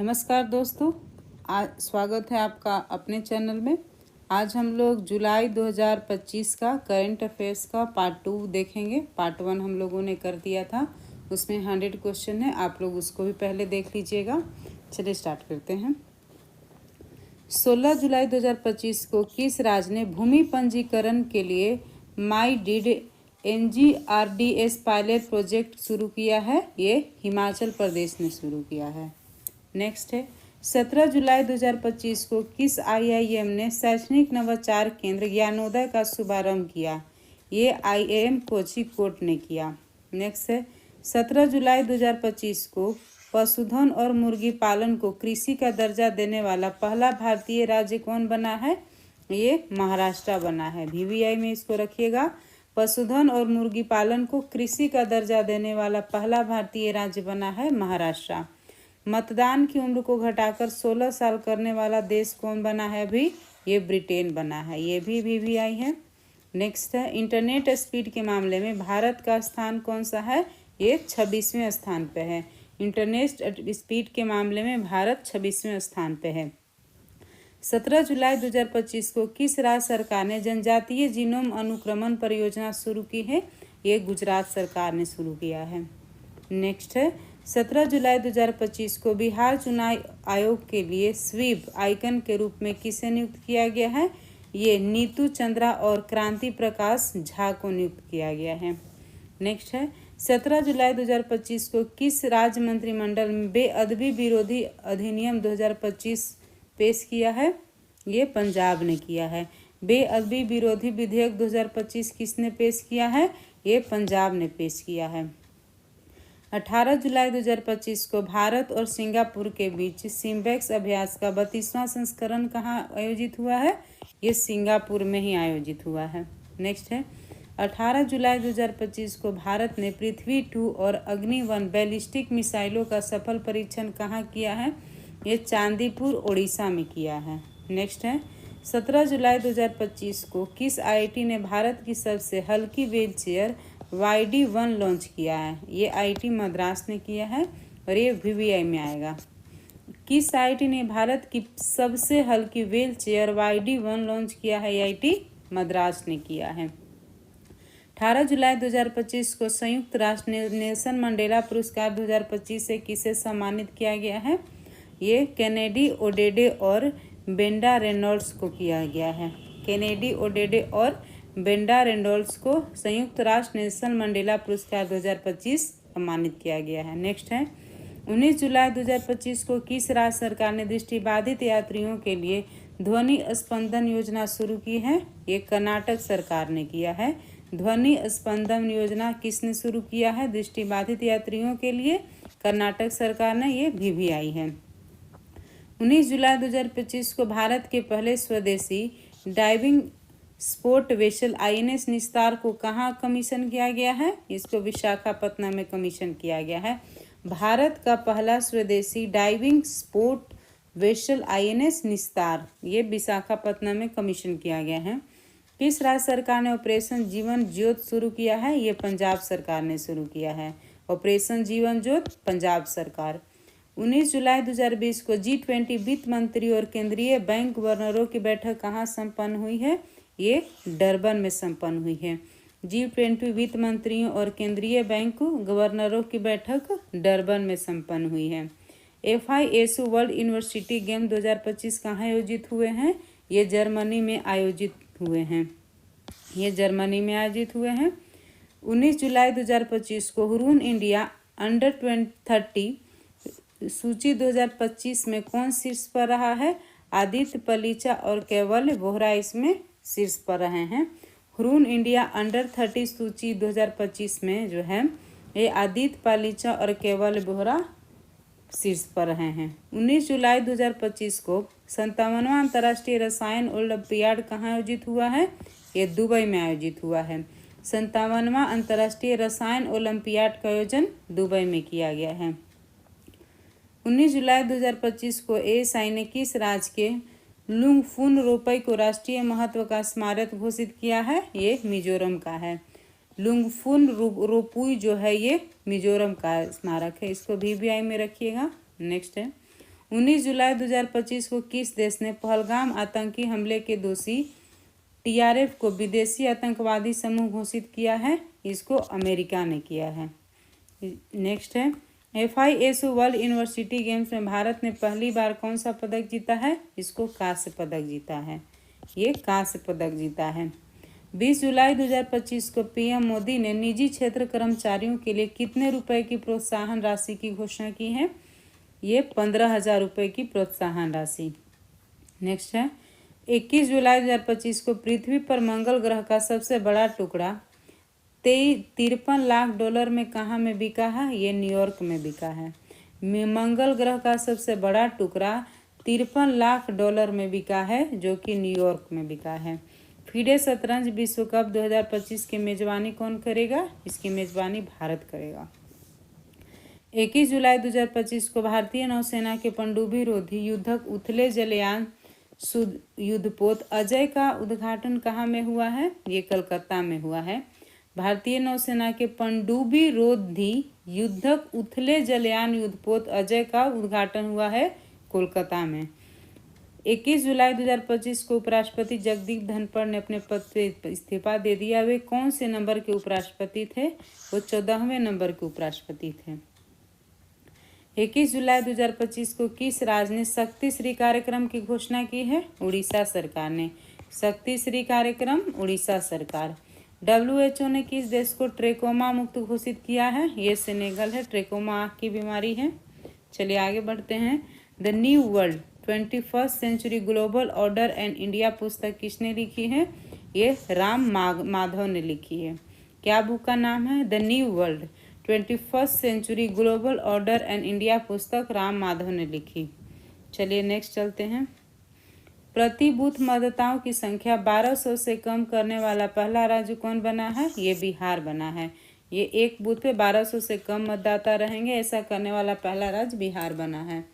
नमस्कार दोस्तों, आज स्वागत है आपका अपने चैनल में। आज हम लोग जुलाई 2025 का करंट अफेयर्स का पार्ट 2 देखेंगे। पार्ट 1 हम लोगों ने कर दिया था, उसमें 100 क्वेश्चन है, आप लोग उसको भी पहले देख लीजिएगा। चलिए स्टार्ट करते हैं। 16 जुलाई 2025 को किस राज्य ने भूमि पंजीकरण के लिए माई डीड NGRDS पायलट प्रोजेक्ट शुरू किया है? ये हिमाचल प्रदेश ने शुरू किया है। नेक्स्ट है 17 जुलाई 2025 को किस IIM ने शैक्षणिक नवाचार केंद्र ज्ञानोदय का शुभारंभ किया? ये IIM कोझिकोड ने किया। नेक्स्ट है 17 जुलाई 2025 को पशुधन और मुर्गी पालन को कृषि का दर्जा देने वाला पहला भारतीय राज्य कौन बना है? ये महाराष्ट्र बना है। VVI में इसको रखिएगा। पशुधन और मुर्गी पालन को कृषि का दर्जा देने वाला पहला भारतीय राज्य बना है महाराष्ट्र। मतदान की उम्र को घटाकर 16 साल करने वाला देश कौन बना है अभी? ये ब्रिटेन बना है। ये भी VVI है। नेक्स्ट है इंटरनेट स्पीड के मामले में भारत का स्थान कौन सा है? ये 26वें स्थान पे है। इंटरनेट स्पीड के मामले में भारत 26वें स्थान पे है। 17 जुलाई 2025 को किस राज्य सरकार ने जनजातीय जीनोम अनुक्रमण परियोजना शुरू की है? ये गुजरात सरकार ने शुरू किया है। नेक्स्ट है 17 जुलाई 2025 को बिहार चुनाव आयोग के लिए स्वीप आइकन के रूप में किसे नियुक्त किया गया है? ये नीतू चंद्रा और क्रांति प्रकाश झा को नियुक्त किया गया है। नेक्स्ट है 17 जुलाई 2025 को किस राज्य मंत्रिमंडल में बेअदबी विरोधी अधिनियम 2025 पेश किया है? ये पंजाब ने किया है। बेअदबी विरोधी विधेयक 2025 किसने पेश किया है? ये पंजाब ने पेश किया है। 18 जुलाई 2025 को भारत और सिंगापुर के बीच सिम्बेक्स अभ्यास का 32वां संस्करण कहाँ आयोजित हुआ है? ये सिंगापुर में ही आयोजित हुआ है। नेक्स्ट है 18 जुलाई 2025 को भारत ने पृथ्वी 2 और अग्नि 1 बैलिस्टिक मिसाइलों का सफल परीक्षण कहाँ किया है? ये चांदीपुर ओडिशा में किया है। नेक्स्ट है 17 जुलाई 2025 को किस IIT ने भारत की सबसे हल्की व्हील चेयर YD1 लॉन्च किया है? ये IIT मद्रास ने किया है और ये VVI में आएगा। किस IIT ने भारत की सबसे हल्की व्हील चेयर YD1 लॉन्च किया है? IIT मद्रास ने किया है। 18 जुलाई 2025 को संयुक्त राष्ट्र ने नेल्सन मंडेला पुरस्कार 2025 से किसे सम्मानित किया गया है? ये केनेडी ओडेडे और बेंडा रेनॉल्ड्स को किया गया है। केनेडी ओडेडे और बेंडा रेनॉल्ड्स को संयुक्त राष्ट्र नेल्सन मंडेला पुरस्कार 2025 सम्मानित किया गया है। नेक्स्ट है 19 जुलाई 2025 को किस राज्य सरकार ने दृष्टिबाधित यात्रियों के लिए ध्वनि स्पंदन योजना शुरू की है? ये कर्नाटक सरकार ने किया है। ध्वनि स्पंदन योजना किसने शुरू किया है दृष्टिबाधित यात्रियों के लिए? कर्नाटक सरकार ने। ये VVI है। 19 जुलाई 2025 को भारत के पहले स्वदेशी डाइविंग स्पोर्ट वेसल INS निस्तार को कहाँ कमीशन किया गया है? इसको विशाखापत्तनम में कमीशन किया गया है। भारत का पहला स्वदेशी डाइविंग स्पोर्ट वेसल INS निस्तार ये विशाखापत्तनम में कमीशन किया गया है। किस राज्य सरकार ने ऑपरेशन जीवन ज्योत शुरू किया है? ये पंजाब सरकार ने शुरू किया है। ऑपरेशन जीवन ज्योत पंजाब सरकार। 19 जुलाई 2020 को G20 वित्त मंत्री और केंद्रीय बैंक गवर्नरों की बैठक कहाँ संपन्न हुई है? ये डरबन में संपन्न हुई है। G20 वित्त मंत्रियों और केंद्रीय बैंक गवर्नरों की बैठक डरबन में संपन्न हुई है। FISU वर्ल्ड यूनिवर्सिटी गेम 2025 कहाँ आयोजित हुए हैं? ये जर्मनी में आयोजित हुए हैं। ये जर्मनी में आयोजित हुए हैं। 19 जुलाई 2025 को हुरून इंडिया अंडर 30 सूची 2025 में कौन शीर्ष पर रहा है? आदित्य पलीचा और कैवल्य बोहरा इसमें शीर्ष पर रहे हैं। हुरून इंडिया अंडर 30 सूची 2025 में जो है ये आदित्य पलीचा और कैवल्य बोहरा शीर्ष पर रहे हैं। 19 जुलाई 2025 को 57वां अंतर्राष्ट्रीय रसायन ओलंपियाड कहाँ आयोजित हुआ है? ये दुबई में आयोजित हुआ है। 57वां अंतर्राष्ट्रीय रसायन ओलंपियाड का आयोजन दुबई में किया गया है। 19 जुलाई 2025 को ASI ने किस राज्य के लुंगफुन रोपई को राष्ट्रीय महत्व का स्मारक घोषित किया है? ये मिजोरम का है। लुंगफुन रोपुई जो है ये मिजोरम का स्मारक है। इसको VVI में रखिएगा। नेक्स्ट है 19 जुलाई 2025 को किस देश ने पहलगाम आतंकी हमले के दोषी टीआरएफ को विदेशी आतंकवादी समूह घोषित किया है? इसको अमेरिका ने किया है। नेक्स्ट है, FISU वर्ल्ड यूनिवर्सिटी गेम्स में भारत ने पहली बार कौन सा पदक जीता है? इसको कांस्य पदक जीता है। ये कांस्य पदक जीता है। 20 जुलाई 2025 को पीएम मोदी ने निजी क्षेत्र कर्मचारियों के लिए कितने रुपए की प्रोत्साहन राशि की घोषणा की है? ये 15,000 रुपये की प्रोत्साहन राशि। नेक्स्ट है, 21 जुलाई 2025 को पृथ्वी पर मंगल ग्रह का सबसे बड़ा टुकड़ा 53 लाख डॉलर में कहाँ में बिका है? ये न्यूयॉर्क में बिका है। मंगल ग्रह का सबसे बड़ा टुकड़ा 53 लाख डॉलर में बिका है, जो कि न्यूयॉर्क में बिका है। फीडे शतरंज विश्व कप 2025 की मेजबानी कौन करेगा? इसकी मेजबानी भारत करेगा। 21 जुलाई 2025 को भारतीय नौसेना के पनडुब्बी रोधी युद्धक उथले जलयान युद्धपोत अजय का उद्घाटन कहाँ में हुआ है? ये कलकत्ता में हुआ है। भारतीय नौसेना के पनडुब्बी रोधी युद्धक उथले जलयान युद्धपोत अजय का उद्घाटन हुआ है कोलकाता में। 21 जुलाई 2025 को उपराष्ट्रपति जगदीप धनखड़ ने अपने पद से इस्तीफा दे दिया। वे कौन से नंबर के उपराष्ट्रपति थे? वो 14वें नंबर के उपराष्ट्रपति थे। 21 जुलाई 2025 को किस राज्य ने शक्ति श्री कार्यक्रम की घोषणा की है? उड़ीसा सरकार ने। शक्ति श्री कार्यक्रम उड़ीसा सरकार। WHO ने किस देश को ट्रेकोमा मुक्त घोषित किया है? ये सेनेगल है। ट्रेकोमा आँख की बीमारी है। चलिए आगे बढ़ते हैं। The new world 21st century global order and India पुस्तक किसने लिखी है? ये राम माधव ने लिखी है। क्या बुक का नाम है? The new world 21st century global order and India पुस्तक राम माधव ने लिखी। चलिए नेक्स्ट चलते हैं। प्रति बूथ मतदाताओं की संख्या 1200 से कम करने वाला पहला राज्य कौन बना है? ये बिहार बना है। ये एक बूथ पे 1200 से कम मतदाता रहेंगे, ऐसा करने वाला पहला राज्य बिहार बना है।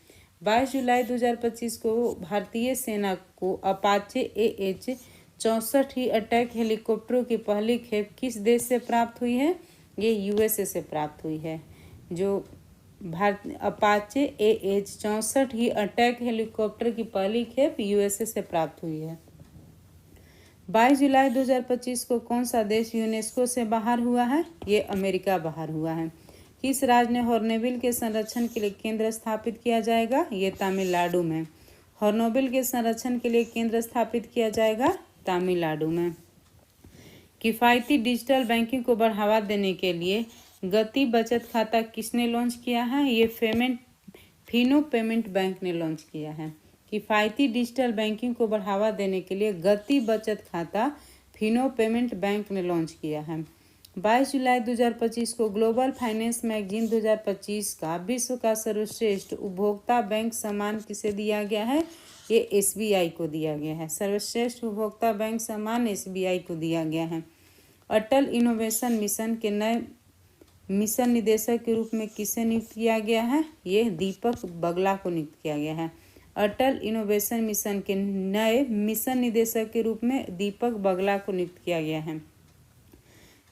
22 जुलाई 2025 को भारतीय सेना को अपाचे AH-64 ही अटैक हेलीकॉप्टरों की पहली खेप किस देश से प्राप्त हुई है? ये USA से प्राप्त हुई है। जो अपाचे AH-64 ही अटैक हेलीकॉप्टर की पहली खेप USA से प्राप्त हुई है। 22 जुलाई 2025 को कौन सा देश यूनेस्को से बाहर हुआ है? ये अमेरिका बाहर हुआ है। किस राज्य में हॉर्नबिल के संरक्षण के लिए केंद्र स्थापित किया जाएगा? ये तमिलनाडु में। हॉर्नबिल के संरक्षण के लिए केंद्र स्थापित किया जाएगा तमिलनाडु में। किफ़ायती डिजिटल बैंकिंग को बढ़ावा देने के लिए गति बचत खाता किसने लॉन्च किया है? ये फिनो पेमेंट बैंक ने लॉन्च किया है। किफ़ायती डिजिटल बैंकिंग को बढ़ावा देने के लिए गति बचत खाता फिनो पेमेंट बैंक ने लॉन्च किया है। 22 जुलाई 2025 को ग्लोबल फाइनेंस मैगजीन 2025 का विश्व का सर्वश्रेष्ठ उपभोक्ता बैंक सम्मान किसे दिया गया है? ये SBI को दिया गया है। सर्वश्रेष्ठ उपभोक्ता बैंक सम्मान SBI को दिया गया है। अटल इनोवेशन मिशन के नए मिशन निदेशक के रूप में किसे नियुक्त किया गया है? ये दीपक बगला को नियुक्त किया गया है। अटल इनोवेशन मिशन के नए मिशन निदेशक के रूप में दीपक बगला को नियुक्त किया गया है।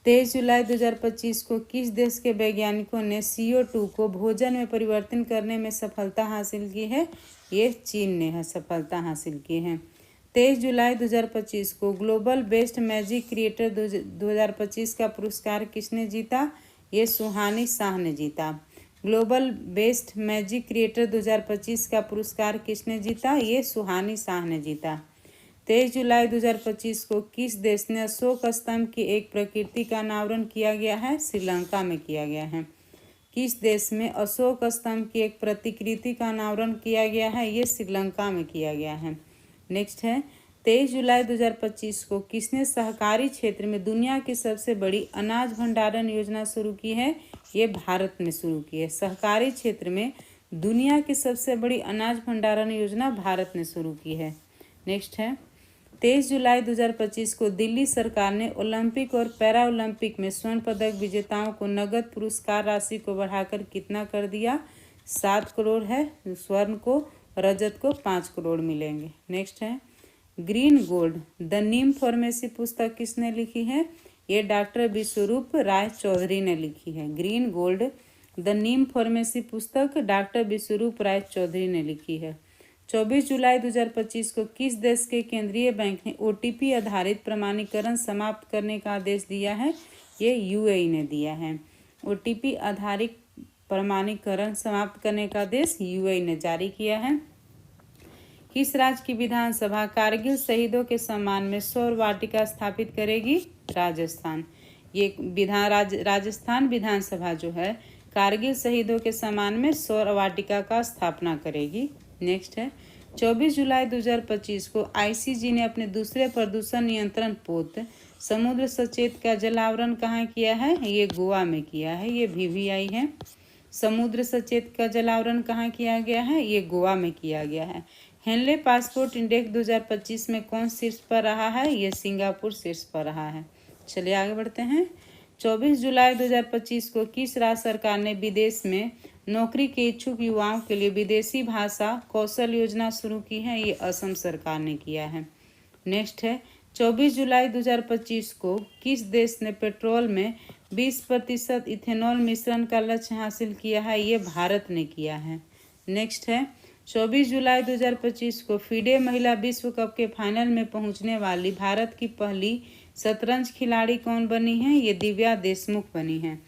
23 जुलाई 2025 को किस देश के वैज्ञानिकों ने CO2 को भोजन में परिवर्तन करने में सफलता हासिल की है? ये चीन ने सफलता हासिल की है। 23 जुलाई 2025 को ग्लोबल बेस्ट मैजिक क्रिएटर 2025 का पुरस्कार किसने जीता? ये सुहानी शाह ने जीता। ग्लोबल बेस्ट मैजिक क्रिएटर 2025 का पुरस्कार किसने जीता? ये सुहानी शाह ने जीता। 23 जुलाई 2025 को किस देश ने अशोक स्तंभ की एक प्रकृति का अनावरण किया गया है? श्रीलंका में किया गया है। किस देश में अशोक स्तंभ की एक प्रतिकृति का अनावरण किया गया है? ये श्रीलंका में किया गया है। नेक्स्ट है 23 जुलाई 2025 को किसने सहकारी क्षेत्र में दुनिया की सबसे बड़ी अनाज भंडारण योजना शुरू की है? ये भारत ने शुरू की है। सहकारी क्षेत्र में दुनिया की सबसे बड़ी अनाज भंडारण योजना भारत ने शुरू की है। नेक्स्ट है 23 जुलाई 2025 को दिल्ली सरकार ने ओलंपिक और पैरा ओलंपिक में स्वर्ण पदक विजेताओं को नगद पुरस्कार राशि को बढ़ाकर कितना कर दिया? 7 करोड़ है स्वर्ण को, रजत को 5 करोड़ मिलेंगे। नेक्स्ट है green gold the Neem pharmacy पुस्तक किसने लिखी है? ये डॉक्टर विश्वरूप राय चौधरी ने लिखी है। Green gold the Neem pharmacy पुस्तक डॉक्टर विश्वरूप राय चौधरी ने लिखी है। 24 जुलाई 2025 को किस देश के केंद्रीय बैंक ने OTP आधारित प्रमाणीकरण समाप्त करने का आदेश दिया है? ये UAE ने दिया है। OTP आधारित प्रमाणीकरण समाप्त करने का आदेश UAE ने जारी किया है। किस राज्य की विधानसभा कारगिल शहीदों के सम्मान में सौर वाटिका स्थापित करेगी? राजस्थान। ये राजस्थान विधानसभा जो है कारगिल शहीदों के सम्मान में सौर वाटिका का स्थापना करेगी। नेक्स्ट है 24 जुलाई 2025 को ICG ने अपने दूसरे प्रदूषण नियंत्रण पोत समुद्र सचेत का जलावरण कहाँ किया है? ये गोवा में किया है। ये VVI है। समुद्र सचेत का जलावरण कहाँ किया गया है? ये गोवा में किया गया है। हेनले पासपोर्ट इंडेक्स 2025 में कौन शीर्ष पर रहा है? ये सिंगापुर शीर्ष पर रहा है। चलिए आगे बढ़ते हैं। 24 जुलाई 2025 को किस राज्य सरकार ने विदेश में नौकरी के इच्छुक युवाओं के लिए विदेशी भाषा कौशल योजना शुरू की है? ये असम सरकार ने किया है। नेक्स्ट है 24 जुलाई 2025 को किस देश ने पेट्रोल में 20% इथेनॉल मिश्रण का लक्ष्य हासिल किया है? ये भारत ने किया है। नेक्स्ट है 24 जुलाई 2025 को FIDE महिला विश्व कप के फाइनल में पहुंचने वाली भारत की पहली शतरंज खिलाड़ी कौन बनी है? ये दिव्या देशमुख बनी है।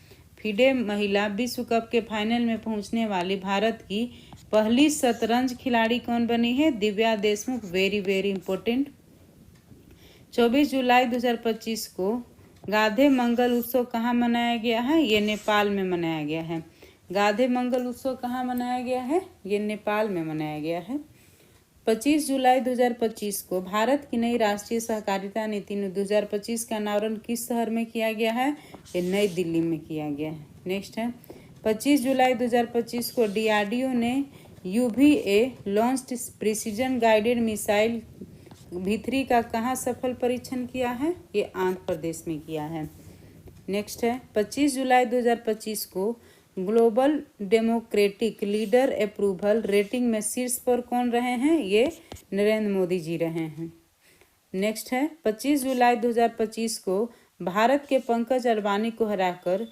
FIDE महिला विश्व कप के फाइनल में पहुंचने वाली भारत की पहली शतरंज खिलाड़ी कौन बनी है? Divya Deshmukh. Very very important. 24 जुलाई 2025 को गाधे मंगल उत्सव कहाँ मनाया गया है? ये नेपाल में मनाया गया है। गाधे मंगल उत्सव कहाँ मनाया गया है? ये नेपाल में मनाया गया है। 25 जुलाई 2025 को भारत की नई राष्ट्रीय सहकारिता नीति 2025 का अनावरण किस शहर में किया गया है? ये नई दिल्ली में किया गया है। नेक्स्ट है 25 जुलाई 2025 को DRDO ने UVA launched precision guided missile V3 का कहाँ सफल परीक्षण किया है? ये आंध्र प्रदेश में किया है। नेक्स्ट है 25 जुलाई 2025 को global democratic leader approval rating में शीर्ष पर कौन रहे हैं? ये नरेंद्र मोदी जी रहे हैं। नेक्स्ट है 25 जुलाई 2025 को भारत के पंकज अडवाणी को हराकर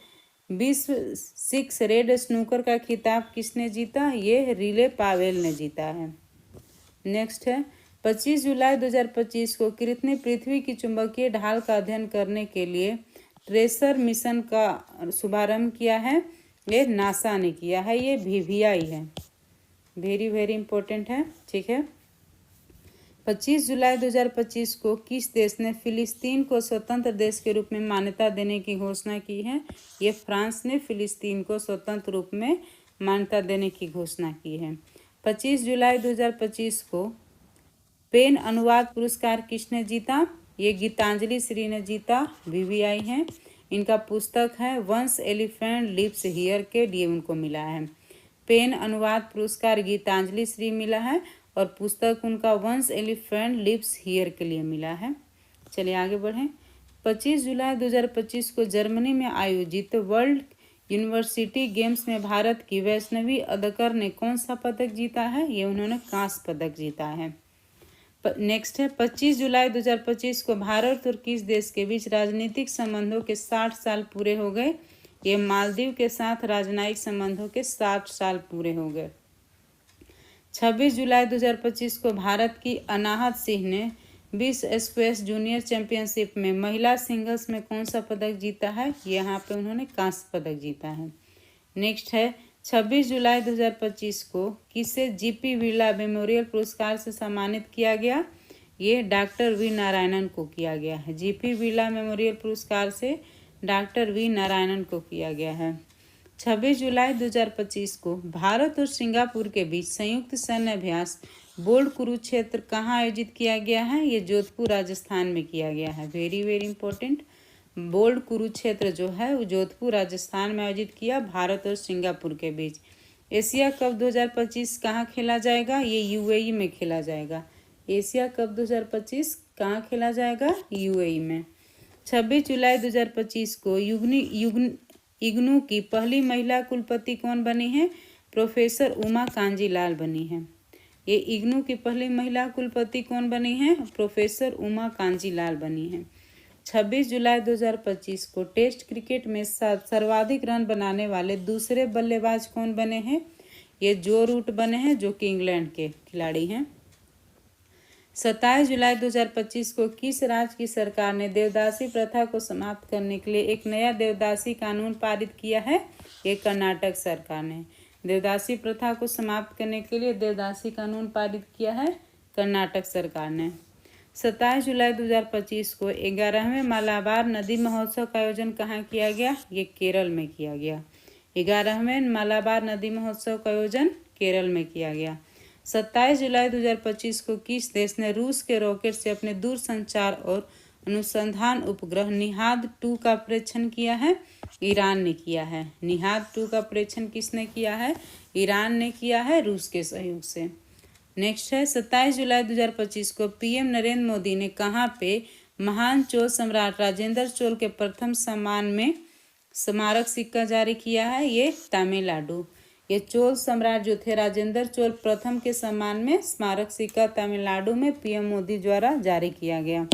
विश्व 6 रेड स्नूकर का खिताब किसने जीता? ये रिले पावेल ने जीता है। नेक्स्ट है 25 जुलाई 2025 को कितने पृथ्वी की चुंबकीय ढाल का अध्ययन करने के लिए ट्रेसर मिशन का शुभारंभ किया है? ये नासा ने किया है। ये VVI है। वेरी वेरी इंपॉर्टेंट है। ठीक है 25 जुलाई 2025 को किस देश ने फिलिस्तीन को स्वतंत्र देश के रूप में मान्यता देने की घोषणा की है? ये फ्रांस ने फिलिस्तीन को स्वतंत्र रूप में मान्यता देने की घोषणा की है। 25 जुलाई 2025 को पेन अनुवाद पुरस्कार किसने जीता? ये गीतांजलि श्री ने जीता। VVI है। इनका पुस्तक है वंस एलिफेंट लिव्स हियर के लिए उनको मिला है। पेन अनुवाद पुरस्कार गीतांजलि श्री मिला है और पुस्तक उनका वंस एलिफेंट लिव्स हियर के लिए मिला है। चलिए आगे बढ़ें। 25 जुलाई 2025 को जर्मनी में आयोजित वर्ल्ड यूनिवर्सिटी गेम्स में भारत की वैष्णवी अदकर ने कौन सा पदक जीता है? ये उन्होंने कांस्य पदक जीता है। नेक्स्ट है 25 जुलाई 2025 को भारत और किस देश के बीच राजनीतिक संबंधों के 60 साल पूरे हो गए? ये मालदीव के साथ राजनयिक संबंधों के 60 साल पूरे हो गए। 26 जुलाई 2025 को भारत की अनाहत सिंह ने विश्व स्क्वैश जूनियर चैंपियनशिप में महिला सिंगल्स में कौन सा पदक जीता है? यहाँ पे उन्होंने कांस्य पदक जीता है। नेक्स्ट है 26 जुलाई 2025 को किसे GP बिरला मेमोरियल पुरस्कार से सम्मानित किया गया? ये डॉक्टर V नारायणन को किया गया है। GP बिरला मेमोरियल पुरस्कार से डॉक्टर V नारायणन को किया गया है। 26 जुलाई 2025 को भारत और सिंगापुर के बीच संयुक्त सैन्य अभ्यास बोल्ड कुरुक्षेत्र कहाँ आयोजित किया गया है? ये जोधपुर राजस्थान में किया गया है। Very very important. Bold Kurukshetra जो है वो जोधपुर राजस्थान में आयोजित किया भारत और सिंगापुर के बीच। एशिया कप 2025 कहाँ खेला जाएगा? ये UAE में खेला जाएगा। एशिया कप 2025 कहाँ खेला जाएगा? UAE में। 26 जुलाई 2025 को इग्नू की पहली महिला कुलपति कौन बनी है? प्रोफेसर उमा कांजी लाल बनी है। ये इग्नू की पहली महिला कुलपति कौन बनी है? प्रोफेसर उमा कांजी लाल बनी है। 26 जुलाई 2025 को टेस्ट क्रिकेट में सर्वाधिक रन बनाने वाले दूसरे बल्लेबाज कौन बने हैं? ये जो रूट बने हैं, जो कि इंग्लैंड के खिलाड़ी हैं। 27 जुलाई 2025 को किस राज्य की सरकार ने देवदासी प्रथा को समाप्त करने के लिए एक नया देवदासी कानून पारित किया है? ये कर्नाटक सरकार ने देवदासी प्रथा को समाप्त करने के लिए देवदासी कानून पारित किया है, कर्नाटक सरकार ने। 27 जुलाई 2025 को 11वें मालाबार नदी महोत्सव का आयोजन कहाँ किया गया? ये केरल में किया गया। 11वें मालाबार नदी महोत्सव का आयोजन केरल में किया गया। 27 जुलाई 2025 को किस देश ने रूस के रॉकेट से अपने दूरसंचार और अनुसंधान उपग्रह निहाद-2 का परीक्षण किया है? ईरान ने किया है। निहाद-2 का परीक्षण किसने किया है? ईरान ने किया है, रूस के सहयोग से। नेक्स्ट है 27 जुलाई 2025 को पीएम नरेंद्र मोदी ने कहाँ पे महान चोल सम्राट राजेंद्र चोल के प्रथम सम्मान में स्मारक सिक्का जारी किया है? ये तमिलनाडु। ये चोल सम्राट जो थे राजेंद्र चोल प्रथम के सम्मान में स्मारक सिक्का तमिलनाडु में पीएम मोदी द्वारा जारी किया गया।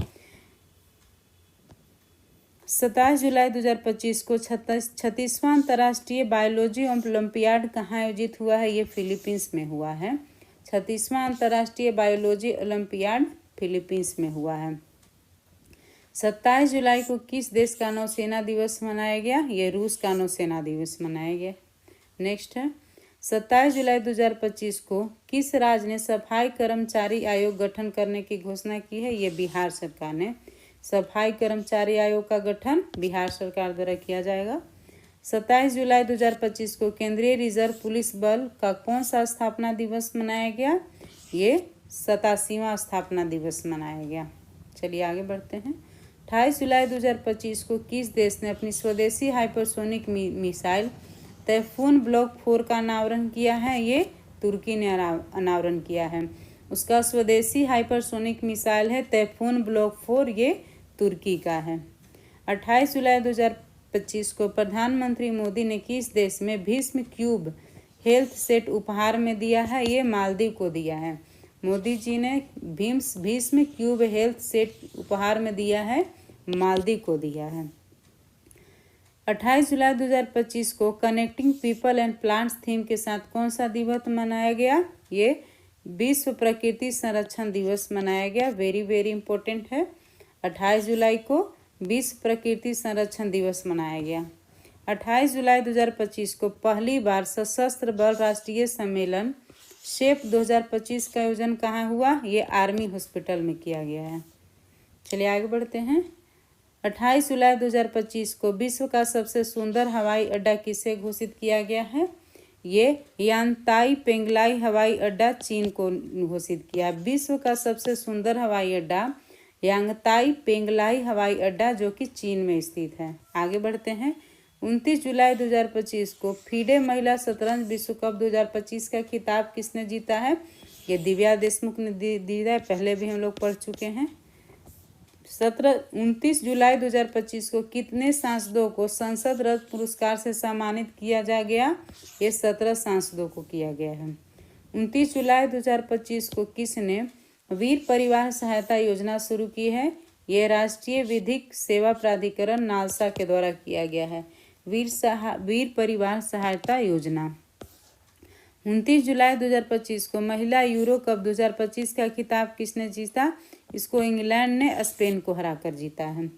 27 जुलाई 2025 को 36वां अंतर्राष्ट्रीय बायोलॉजी ओलंपियाड कहाँ आयोजित हुआ है? ये फिलीपींस में हुआ है। 36वां अंतर्राष्ट्रीय बायोलॉजी ओलंपियाड फिलीपींस में हुआ है। 27 जुलाई को किस देश का नौसेना दिवस मनाया गया? ये रूस का नौसेना दिवस मनाया गया। नेक्स्ट है 27 जुलाई 2025 को किस राज्य ने सफाई कर्मचारी आयोग गठन करने की घोषणा की है? ये बिहार सरकार ने। सफाई कर्मचारी आयोग का गठन बिहार सरकार द्वारा किया जाएगा। 27 जुलाई 2025 को केंद्रीय रिजर्व पुलिस बल का कौन सा स्थापना दिवस मनाया गया? ये 87वां स्थापना दिवस मनाया गया। चलिए आगे बढ़ते हैं। 28 जुलाई 2025 को किस देश ने अपनी स्वदेशी हाइपरसोनिक मिसाइल तैफून ब्लॉक 4 का अनावरण किया है? ये तुर्की ने अनावरण किया है। उसका स्वदेशी हाइपरसोनिक मिसाइल है तैफून ब्लॉक 4, ये तुर्की का है। 28 जुलाई 2025 को प्रधानमंत्री मोदी ने किस देश में भीष्म क्यूब हेल्थ सेट उपहार में दिया है? ये मालदीव को दिया है। मोदी जी ने भीष्म क्यूब हेल्थ सेट उपहार में दिया है, मालदीव को दिया है। 28 जुलाई 2025 को connecting people and plants theme के साथ कौन सा दिवस मनाया गया? ये विश्व प्रकृति संरक्षण दिवस मनाया गया। वेरी वेरी इंपॉर्टेंट है। 28 जुलाई को विश्व प्रकृति संरक्षण दिवस मनाया गया। 28 जुलाई 2025 को पहली बार सशस्त्र बल राष्ट्रीय सम्मेलन शेप 2025 का आयोजन कहाँ हुआ? ये आर्मी हॉस्पिटल में किया गया है। चलिए आगे बढ़ते हैं। 28 जुलाई 2025 को विश्व का सबसे सुंदर हवाई अड्डा किसे घोषित किया गया है? ये यांताई पेंगलाई हवाई अड्डा चीन को घोषित किया। विश्व का सबसे सुंदर हवाई अड्डा यांगताई पेंगलाई हवाई अड्डा जो कि चीन में स्थित है। आगे बढ़ते हैं। 29 जुलाई 2025 को फीडे महिला शतरंज विश्व कप 2025 का खिताब किसने जीता है? ये दिव्या देशमुख ने जीता है, पहले भी हम लोग पढ़ चुके हैं। 29 जुलाई 2025 को कितने सांसदों को संसद रत्न पुरस्कार से सम्मानित किया जा गया? ये 17 सांसदों को किया गया है। 29 जुलाई 2025 को किसने वीर परिवार सहायता योजना शुरू की है? ये राष्ट्रीय विधिक सेवा प्राधिकरण नालसा के द्वारा किया गया है। वीर परिवार सहायता योजना। 29 जुलाई 2025 को महिला यूरो कप 2025 का खिताब किसने जीता? इसको इंग्लैंड ने स्पेन को हराकर जीता है।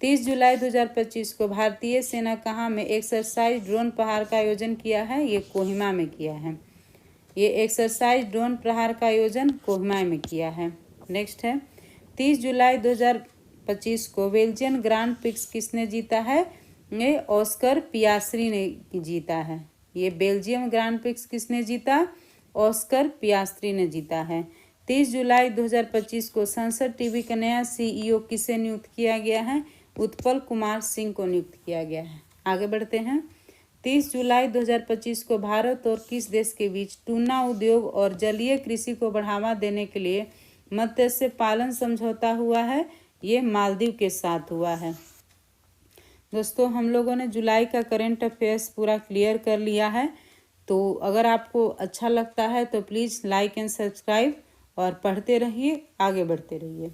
30 जुलाई 2025 को भारतीय सेना कहाँ में एक्सरसाइज ड्रोन प्रहार का आयोजन किया है? ये कोहिमा में किया है। ये एक्सरसाइज ड्रोन प्रहार का आयोजन कोहिमा में किया है। नेक्स्ट है 30 जुलाई 2025 को बेल्जियन ग्रांड प्रिक्स किसने जीता है? ये ऑस्कर पियास्त्री ने जीता है। ये बेल्जियम ग्रांड प्रिक्स किसने जीता? ऑस्कर पियास्त्री ने जीता है। 30 जुलाई 2025 को संसद टीवी का नया सीईओ किसे नियुक्त किया गया है? उत्पल कुमार सिंह को नियुक्त किया गया है। आगे बढ़ते हैं। 30 जुलाई 2025 को भारत और किस देश के बीच टूना उद्योग और जलीय कृषि को बढ़ावा देने के लिए मत्स्य पालन समझौता हुआ है? ये मालदीव के साथ हुआ है। दोस्तों हम लोगों ने जुलाई का करंट अफेयर्स पूरा क्लियर कर लिया है। तो अगर आपको अच्छा लगता है तो प्लीज़ लाइक एंड सब्सक्राइब और पढ़ते रहिए, आगे बढ़ते रहिए।